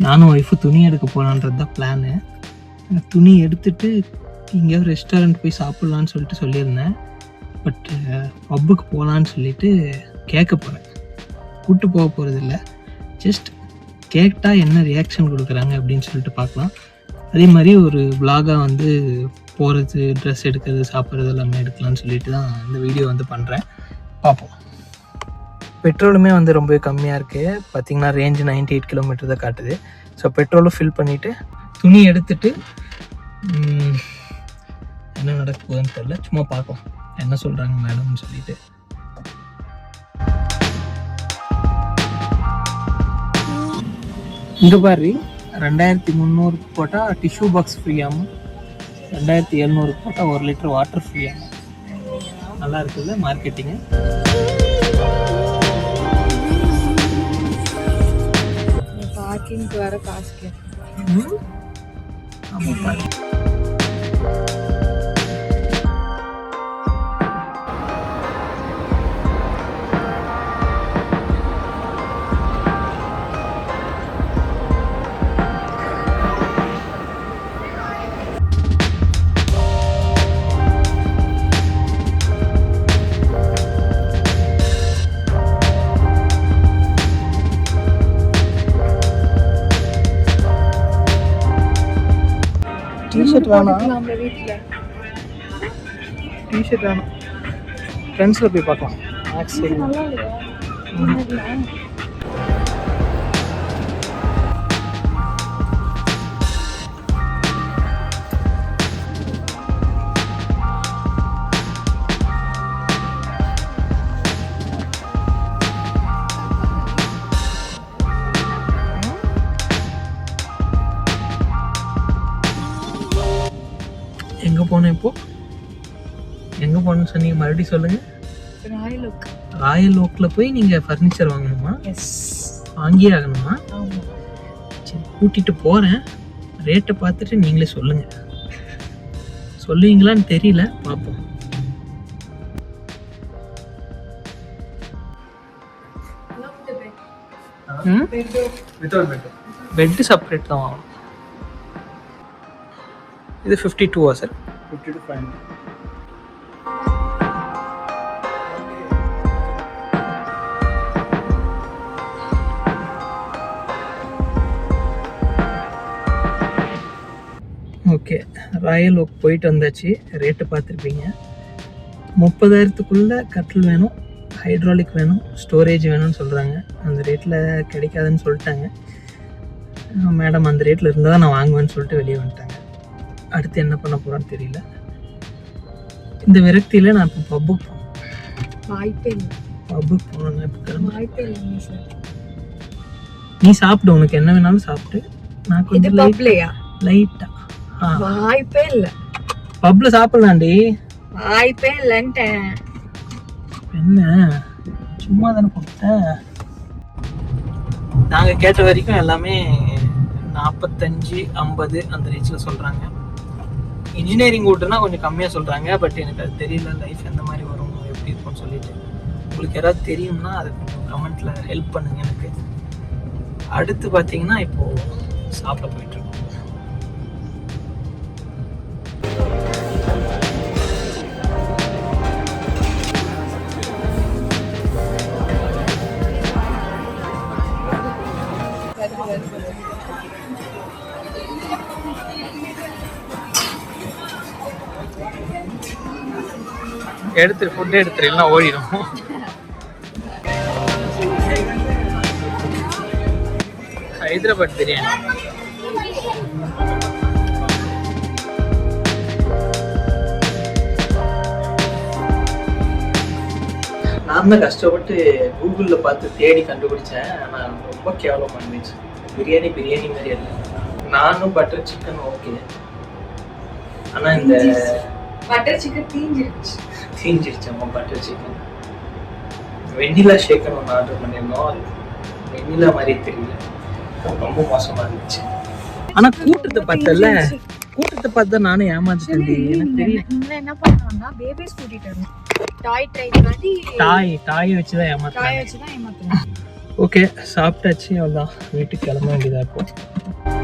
நானும் ஒய்ஃபு துணி எடுக்க போகலான்றது தான் பிளானு. துணி எடுத்துகிட்டு எங்கேயாவது ரெஸ்டாரண்ட் போய் சாப்பிட்லான்னு சொல்லிட்டு சொல்லியிருந்தேன். பட்டு பப்புக்கு போகலான்னு சொல்லிட்டு கேட்க போகிறேன். கூப்பிட்டு போக போகிறதில்ல, ஜஸ்ட் கேட்டால் என்ன ரியாக்ஷன் கொடுக்குறாங்க அப்படின்னு சொல்லிட்டு பார்க்கலாம். அதே மாதிரி ஒரு விலாகாக வந்து போகிறது, ட்ரெஸ் எடுக்கிறது, சாப்பிட்றது எல்லாமே எடுக்கலான்னு சொல்லிட்டு தான் இந்த வீடியோ வந்து பண்ணுறேன். பார்ப்போம். பெட்ரோலுமே வந்து ரொம்ப கம்மியாக இருக்குது. பார்த்திங்கன்னா ரேஞ்சு 98 கிலோமீட்டர் தான் காட்டுது. ஸோ பெட்ரோலும் ஃபில் பண்ணிவிட்டு துணி எடுத்துகிட்டு என்ன நடக்க போகுதுன்னு தெரில, சும்மா பார்க்கலாம் என்ன சொல்கிறாங்க மேடம்னு சொல்லிட்டு. இங்கே பாரு, 2300 போட்டால் டிஷ்யூ பாக்ஸ் ஃப்ரீயாகும், 2700 போட்டால் 1 லிட்டர் வாட்டர் ஃப்ரீயாகும். நல்லா இருக்குல்ல மார்க்கெட்டிங்கு. பார்க்கிங்க்கு வர காசு கேட்குறேன். ஆமாம் பாரு. டிஷர்ட் வேணாம், டிஷர்ட் வேணாம், ஃப்ரெண்ட்ஸில் போய் பார்க்கலாம். ஆக்சுவலி எங்கே போனேன் இப்போது, எங்கே போகணுன்னு சொன்னீங்க மறுபடியும் சொல்லுங்கள். ராயல் ஓக்கில் போய் நீங்கள் ஃபர்னிச்சர் வாங்கணுமா? வாங்கியே ஆகணுமா? சரி, கூட்டிகிட்டு போகிறேன். ரேட்டை பார்த்துட்டு நீங்களே சொல்லுங்கள். சொல்லுவீங்களான்னு தெரியல, பார்ப்போம். பெட்டு செப்பரேட் தான் வாங்கணும். இது 52 sir? 50 to 500. Okay, Royal okay போயிட்டு வந்தாச்சு. ரேட்டு பார்த்துருப்பீங்க. 30,000க்குள்ளே கட்டில் வேணும், ஹைட்ராலிக் வேணும், ஸ்டோரேஜ் வேணும்னு சொல்கிறாங்க. அந்த ரேட்டில் கிடைக்காதுன்னு சொல்லிட்டாங்க மேடம். அந்த ரேட்டில் இருந்தால் தான் நான் வாங்குவேன்னு சொல்லிட்டு வெளியே வந்துட்டாங்க. அடுத்து என்ன பண்ண போகிறான்னு தெரியல. இந்த விரக்தியில் நான் இப்போ பப்புக்கு போகணும். இப்போ நீ சாப்பிடு, உனக்கு என்ன வேணாலும் சாப்பிட்டு. நான் கொஞ்சம் லைட்டா வாய்ப்பே இல்லை, பப்ல சாப்பிடலாண்டி. வாய்ப்பே இல்லைன்ட்டேன். என்ன சும்மா தானே கொடுத்தேன். நாங்கள் கேட்ட வரைக்கும் எல்லாமே 45, 50 அந்த ரேஞ்சில் சொல்கிறாங்க. இன்ஜினியரிங் விட்டுனா கொஞ்சம் கம்மியாக சொல்கிறாங்க. பட் எனக்கு அது தெரியல, லைஃப் எந்த மாதிரி வரும், எப்படி இருக்கும்னு சொல்லிட்டு. உங்களுக்கு யாராவது தெரியும்னா அது கொஞ்சம் கமெண்ட்டில் ஹெல்ப் பண்ணுங்கள் எனக்கு. அடுத்து பார்த்தீங்கன்னா இப்போது சாப்பிட போயிட்டுருக்கோம். எடுத்துரு, ஃபுட் எடுத்துரு, இல்லைன்னா ஓடிடும். ஹைதராபாத் பிரியாணி. நான் தான் கஷ்டப்பட்டு கூகுளில் பார்த்து தேடி கண்டுபிடிச்சேன். ஆனால் ரொம்ப கேவலமாக இருந்துச்சு. பிரியாணி மாதிரி இல்லை. நானும் பட்டர் சிக்கன் ஓகே, ஆனால் இந்த பட்டர் சிக்கன் தீஞ்சிருச்சம்மா. பட்டர் சிக்கன் வெண்ணிலா ஷேக்கன் ஒன்று ஆர்டர் பண்ணியிருந்தோம். அது வெண்ணிலா மாதிரி தெரியல, ரொம்ப மோசமாக இருந்துச்சு. ஆனால் கூட்டத்தை பார்த்து தான் நானும் ஏமாந்துட்டேன். எனக்கு தெரியல என்ன பண்ணுவாங்கன்னா பேபிஸ் கூட்டிட்டு வரணும். டாய் வச்சு தான் ஏமாத்துறாங்க. ஓகே, சாப்பிட்டாச்சு, அவ்வளோதான், வீட்டுக்கு கிளம்ப வேண்டியதாக இப்போ.